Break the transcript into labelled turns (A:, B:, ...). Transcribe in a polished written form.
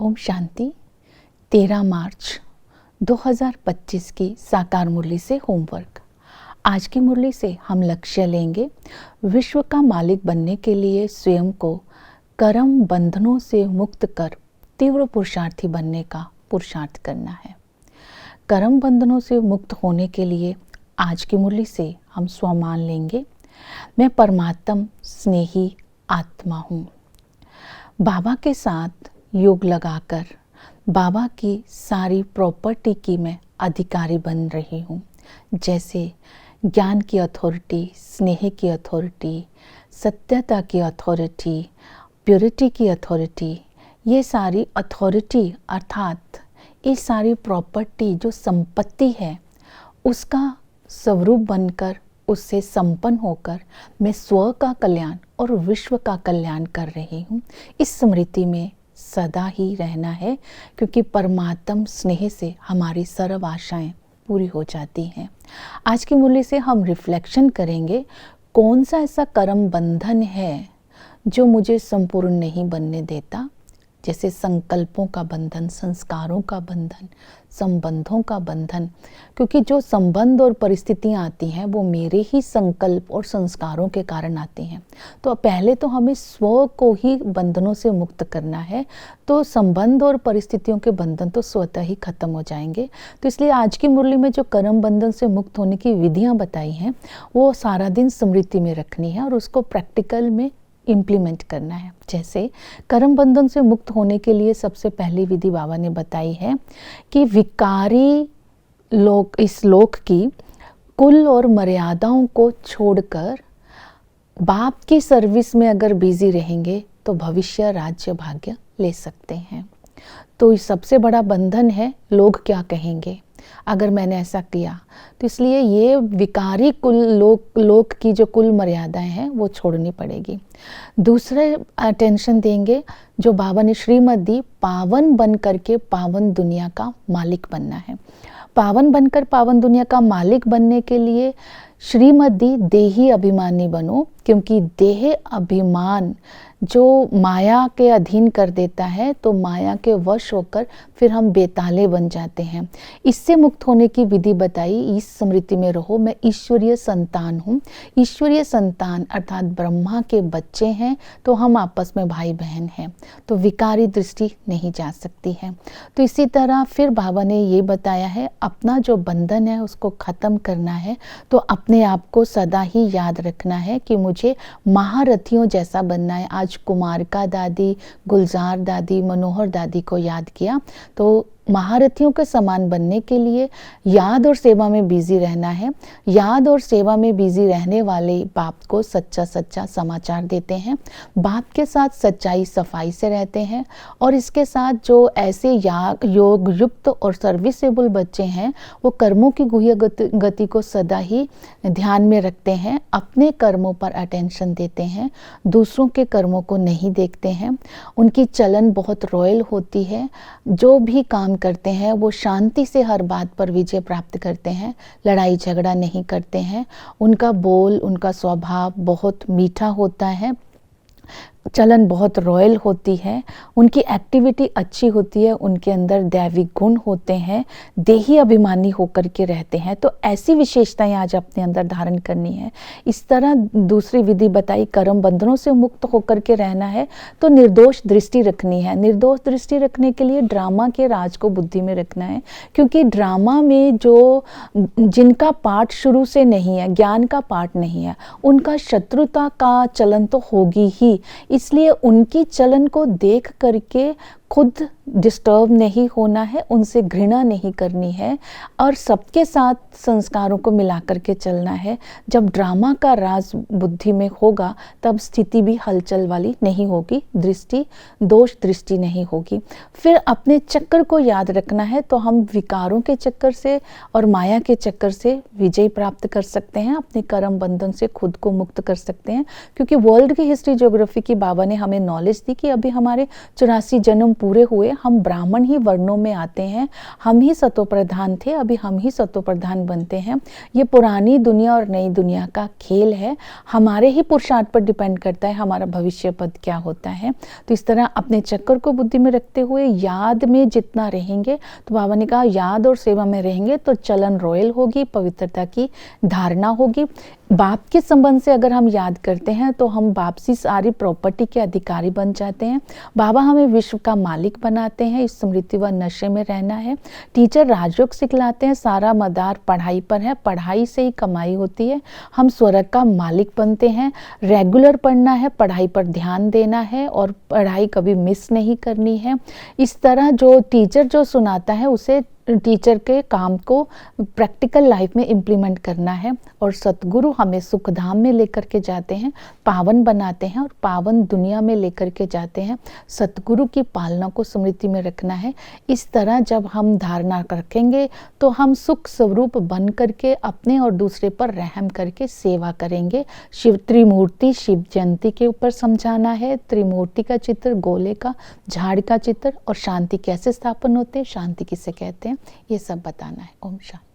A: ओम शांति। 13 मार्च 2025 की साकार मुरली से होमवर्क। आज की मुरली से हम लक्ष्य लेंगे विश्व का मालिक बनने के लिए स्वयं को कर्म बंधनों से मुक्त कर तीव्र पुरुषार्थी बनने का पुरुषार्थ करना है। कर्म बंधनों से मुक्त होने के लिए आज की मुरली से हम स्वमान लेंगे, मैं परमात्म स्नेही आत्मा हूँ। बाबा के साथ योग लगाकर बाबा की सारी प्रॉपर्टी की मैं अधिकारी बन रही हूँ, जैसे ज्ञान की अथॉरिटी, स्नेह की अथॉरिटी, सत्यता की अथॉरिटी, प्योरिटी की अथॉरिटी। ये सारी अथॉरिटी अर्थात ये सारी प्रॉपर्टी जो संपत्ति है उसका स्वरूप बनकर, उससे संपन्न होकर मैं स्व का कल्याण और विश्व का कल्याण कर रही हूँ। इस स्मृति में सदा ही रहना है, क्योंकि परमात्म स्नेह से हमारी सर्व आशाएं पूरी हो जाती हैं। आज की मुरली से हम रिफ्लेक्शन करेंगे, कौन सा ऐसा कर्म बंधन है जो मुझे संपूर्ण नहीं बनने देता, जैसे संकल्पों का बंधन, संस्कारों का बंधन, संबंधों का बंधन। क्योंकि जो संबंध और परिस्थितियां आती हैं वो मेरे ही संकल्प और संस्कारों के कारण आती हैं। तो पहले तो हमें स्व को ही बंधनों से मुक्त करना है, तो संबंध और परिस्थितियों के बंधन तो स्वतः ही खत्म हो जाएंगे। तो इसलिए आज की मुरली में जो कर्म बंधन से मुक्त होने की विधियां बताई हैं वो सारा दिन स्मृति में रखनी है और उसको प्रैक्टिकल में इम्प्लीमेंट करना है। जैसे कर्म बंधन से मुक्त होने के लिए सबसे पहली विधि बाबा ने बताई है कि विकारी लोक, इस लोक की कुल और मर्यादाओं को छोड़कर बाप की सर्विस में अगर बिजी रहेंगे तो भविष्य राज्य भाग्य ले सकते हैं। तो सबसे बड़ा बंधन है लोग क्या कहेंगे अगर मैंने ऐसा किया। तो इसलिए ये विकारी कुल लोक की जो कुल मर्यादाएं हैं वो छोड़नी पड़ेगी। दूसरे अटेंशन देंगे जो बाबा ने श्रीमत दी, पावन बन करके पावन दुनिया का मालिक बनना है। पावन बनकर पावन दुनिया का मालिक बनने के लिए श्रीमत दी, देही अभिमानी बनो, क्योंकि देह अभिमान जो माया के अधीन कर देता है तो माया के वश होकर फिर हम बेताले बन जाते हैं। इससे मुक्त होने की विधि बताई, इस स्मृति में रहो, मैं ईश्वरीय संतान हूँ। ईश्वरीय संतान अर्थात ब्रह्मा के बच्चे हैं, तो हम आपस में भाई बहन हैं, तो विकारी दृष्टि नहीं जा सकती है। तो इसी तरह फिर बाबा ने ये बताया है, अपना जो बंधन है उसको ख़त्म करना है, तो अपने आप को सदा ही याद रखना है कि मुझे महारथियों जैसा बनना है। आज कुमारिका दादी, गुलजार दादी, मनोहर दादी को याद किया, तो महारथियों के समान बनने के लिए याद और सेवा में बिजी रहना है। याद और सेवा में बिजी रहने वाले बाप को सच्चा सच्चा समाचार देते हैं, बाप के साथ सच्चाई सफाई से रहते हैं, और इसके साथ जो ऐसे योग युक्त और सर्विसेबल बच्चे हैं वो कर्मों की गुह्य गति को सदा ही ध्यान में रखते हैं, अपने कर्मों पर अटेंशन देते हैं, दूसरों के कर्मों को नहीं देखते हैं। उनकी चलन बहुत रॉयल होती है, जो भी काम करते हैं वो शांति से हर बात पर विजय प्राप्त करते हैं, लड़ाई झगड़ा नहीं करते हैं। उनका बोल, उनका स्वभाव बहुत मीठा होता है, चलन बहुत रॉयल होती है, उनकी एक्टिविटी अच्छी होती है, उनके अंदर दैविक गुण होते हैं, देही अभिमानी होकर के रहते हैं। तो ऐसी विशेषताएं आज अपने अंदर धारण करनी है। इस तरह दूसरी विधि बताई, कर्म बंधनों से मुक्त होकर के रहना है तो निर्दोष दृष्टि रखनी है। निर्दोष दृष्टि रखने के लिए ड्रामा के राज को बुद्धि में रखना है, क्योंकि ड्रामा में जो जिनका पाठ शुरू से नहीं है, ज्ञान का पाठ नहीं है, उनका शत्रुता का चलन तो होगी ही। इसलिए उनकी चलन को देख करके खुद डिस्टर्ब नहीं होना है, उनसे घृणा नहीं करनी है, और सबके साथ संस्कारों को मिला करके चलना है। जब ड्रामा का राज बुद्धि में होगा तब स्थिति भी हलचल वाली नहीं होगी, दृष्टि दोष दृष्टि नहीं होगी। फिर अपने चक्कर को याद रखना है, तो हम विकारों के चक्कर से और माया के चक्कर से विजय प्राप्त कर सकते हैं, अपने कर्म बंधन से खुद को मुक्त कर सकते हैं। क्योंकि वर्ल्ड की हिस्ट्री ज्योग्राफी की बाबा ने हमें नॉलेज दी कि अभी हमारे 84 जन्म पूरे हुए, हम ब्राह्मण ही वर्णों में आते हैं, हम ही सतो प्रधान थे, अभी हम ही सतो प्रधान बनते हैं। ये पुरानी दुनिया और नई दुनिया का खेल है, हमारे ही पुरुषार्थ पर डिपेंड करता है हमारा भविष्य पद क्या होता है। तो इस तरह अपने चक्कर को बुद्धि में रखते हुए याद में जितना रहेंगे, तो बाबा ने कहा याद और सेवा में रहेंगे तो चलन रॉयल होगी, पवित्रता की धारणा होगी। बाप के संबंध से अगर हम याद करते हैं तो हम बाप से सारी प्रॉपर्टी के अधिकारी बन जाते हैं। बाबा हमें विश्व का मालिक बनाते हैं, इस स्मृति व नशे में रहना है। टीचर राजयोग सिखलाते हैं, सारा मदार पढ़ाई पर है, पढ़ाई से ही कमाई होती है। हम स्वर्ग का मालिक बनते हैं, रेगुलर पढ़ना है, पढ़ाई पर ध्यान देना है और पढ़ाई कभी मिस नहीं करनी है। इस तरह जो टीचर जो सुनाता है उसे टीचर के काम को प्रैक्टिकल लाइफ में इम्प्लीमेंट करना है। और सतगुरु हमें सुखधाम में लेकर के जाते हैं, पावन बनाते हैं और पावन दुनिया में लेकर के जाते हैं। सतगुरु की पालना को स्मृति में रखना है। इस तरह जब हम धारणा रखेंगे तो हम सुख स्वरूप बन करके अपने और दूसरे पर रहम करके सेवा करेंगे। शिव त्रिमूर्ति शिव जयंती के ऊपर समझाना है, त्रिमूर्ति का चित्र, गोले का, झाड़ का चित्र और शांति कैसे स्थापन होते हैं, शांति किसे कहते हैं, ये सब बताना है। ओम शांति।